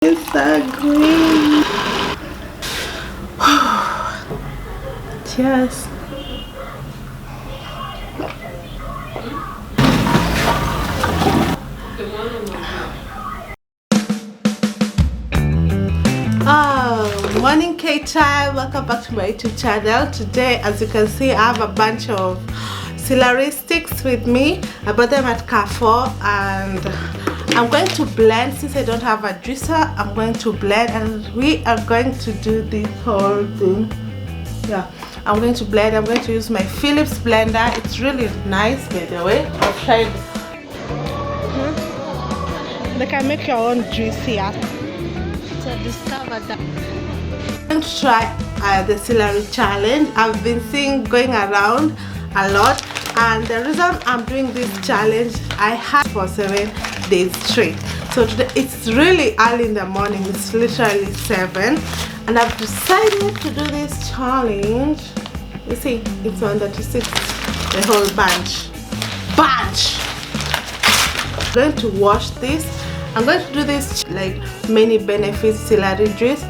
It's so green. Cheers. Morning K-Time, welcome back to my YouTube channel. Today, as you can see, I have a bunch of celery sticks with me. I bought them at Carrefour and I'm going to blend. Since I don't have a juicer, I'm going to blend and we are going to do this whole thing. Yeah, I'm going to blend. I'm going to use my Philips blender. It's really nice, by the way. I've tried. They can make your own juice here. So discover that. I'm going to try the celery challenge. I've been seeing going around a lot, and the reason I'm doing this challenge, I had for 7 days straight. So today it's really early in the morning. It's literally 7, and I've decided to do this challenge. You see, it's 136, the whole bunch. I'm going to wash this. I'm going to do this like many benefits celery juice.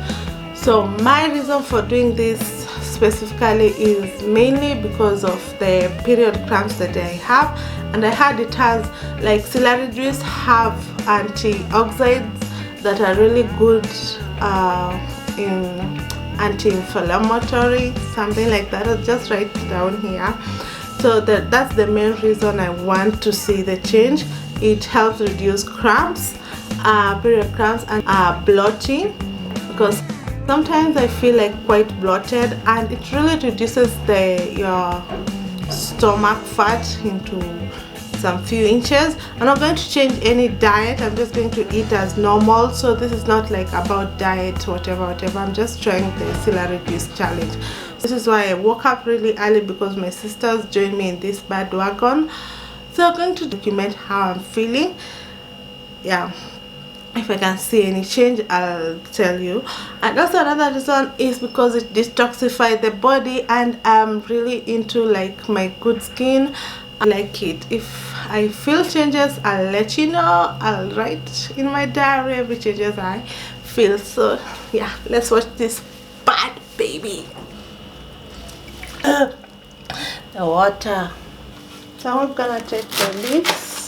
So my reason for doing this specifically is mainly because of the period cramps that I have, and I heard it has, like, celery juice have antioxidants that are really good in anti-inflammatory, something like that. I'll just write it down here. So that's the main reason I want to see the change. It helps reduce cramps, period cramps, and bloating, because sometimes I feel like quite bloated, and it really reduces your stomach fat into some few inches. I'm not going to change any diet. I'm just going to eat as normal. So this is not like about diet, whatever. I'm just trying the celery juice challenge. This is why I woke up really early, because my sisters joined me in this bandwagon. So I'm going to document how I'm feeling. Yeah, if I can see any change, I'll tell you. And also another reason is because it detoxifies the body, and I'm really into like my good skin. I like it. If I feel changes, I'll let you know. I'll write in my diary every changes I feel. So yeah, let's watch this bad baby. The water. So I'm gonna take the lids.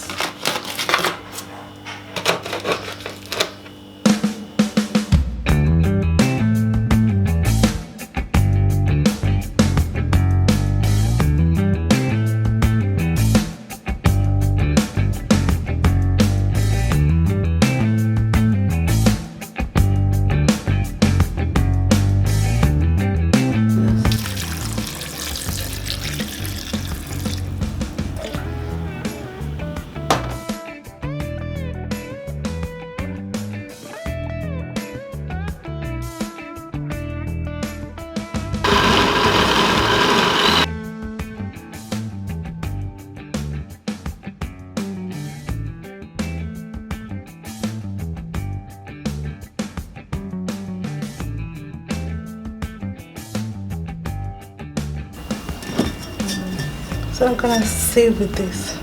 So I'm gonna save with this.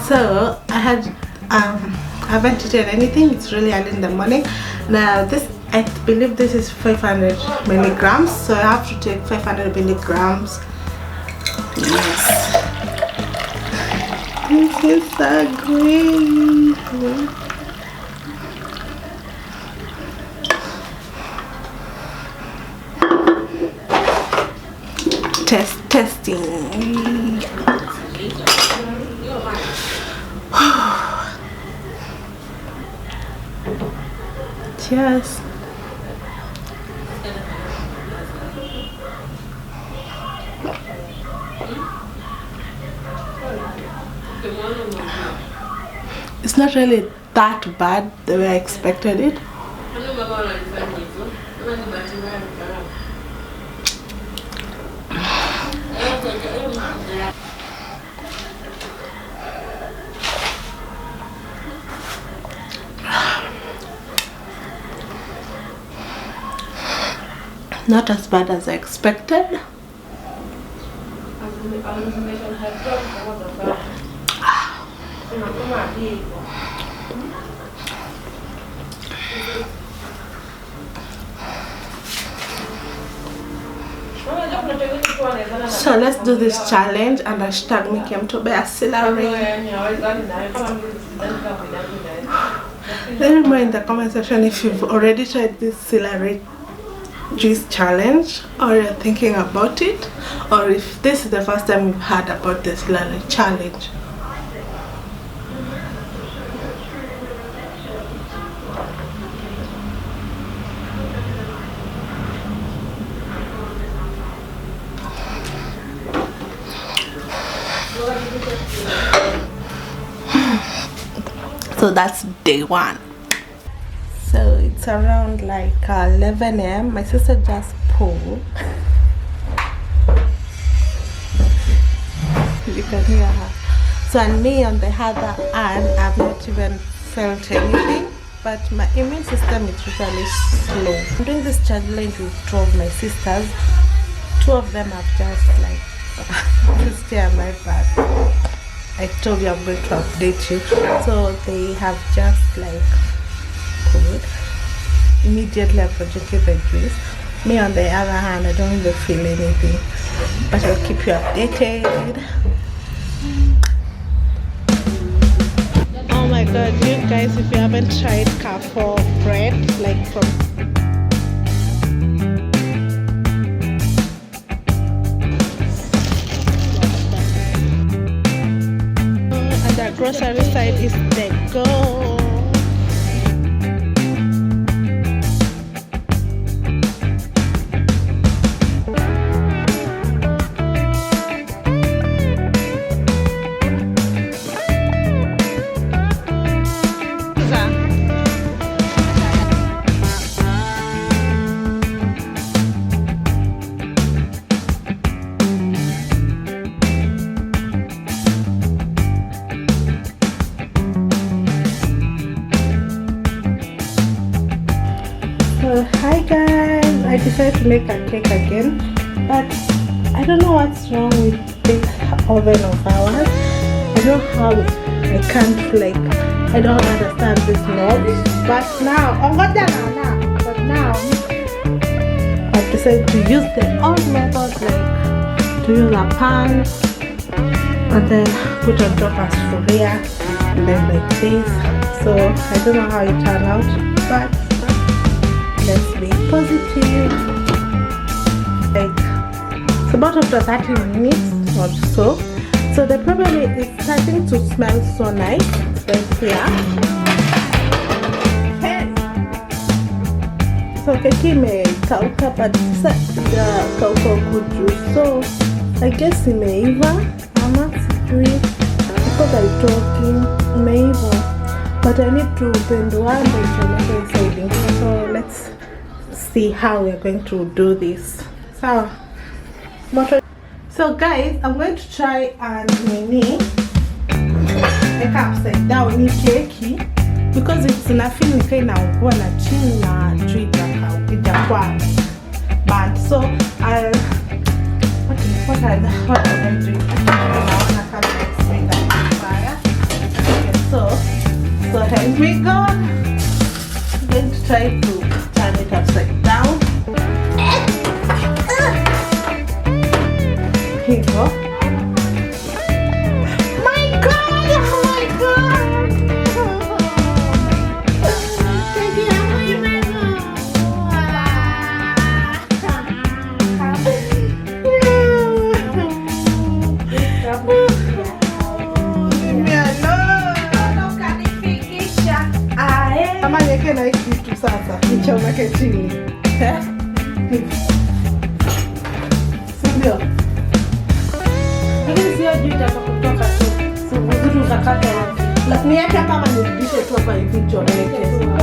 So I haven't eaten anything. It's really early in the morning. Now this, I believe this is 500 milligrams, so I have to take 500 milligrams. Yes, this is so green. Testing. Cheers. not really that bad the way I expected it. Not as bad as I expected. So let's do this challenge and hashtag me Kemunto by Celery. Let me know in the comment section if you've already tried this celery juice challenge, or you're thinking about it, or if this is the first time you've heard about the celery challenge. So that's day 1. So it's around like 11 a.m. My sister just pulled. You can hear her. So, and me on the other hand, I've not even felt anything, but my immune system is really slow. I'm doing this challenge with 2 of my sisters. 2 of them have just like to stay on my back. I told you I'm going to update you. So they have just like pulled. Immediately after drinking the juice. Me on the other hand, I don't even feel anything, but I'll keep you updated. Oh my god, you guys, if you haven't tried Carrefour bread, like from and the grocery side is the go. Hi guys, I decided to make a cake again, but I don't know what's wrong with this oven of ours. I don't know how I can't, like, I don't understand this knob, but now I've decided to use the old method, like to use a pan and then put on top a sufuria and then like this. So I don't know how it turned out, but let's be positive. Like, it's about after 30 minutes or so. So the problem is it's starting to smell so nice right here. Hey. So keki imekauka, but kauka good juice. So I guess imeiva ama sijui because I'm talking imeiva, but I need to bend one and inside. So let's see how we're going to do this. So guys, I'm going to try and make upside down keki because it's nothing kind of one a chini na treat itakuwa bad. So I'll what am I doing? So here we go. I'm going to try to turn it upside down. Here you go. My god! Oh my god! Kama yake na hiki kitu sasa nichomeke chini. Sindio? Lakini sio juu itaka kutoka tu. So vizuri utakata Niweke hapa ama nirudishe tu hapa hivi chomeke?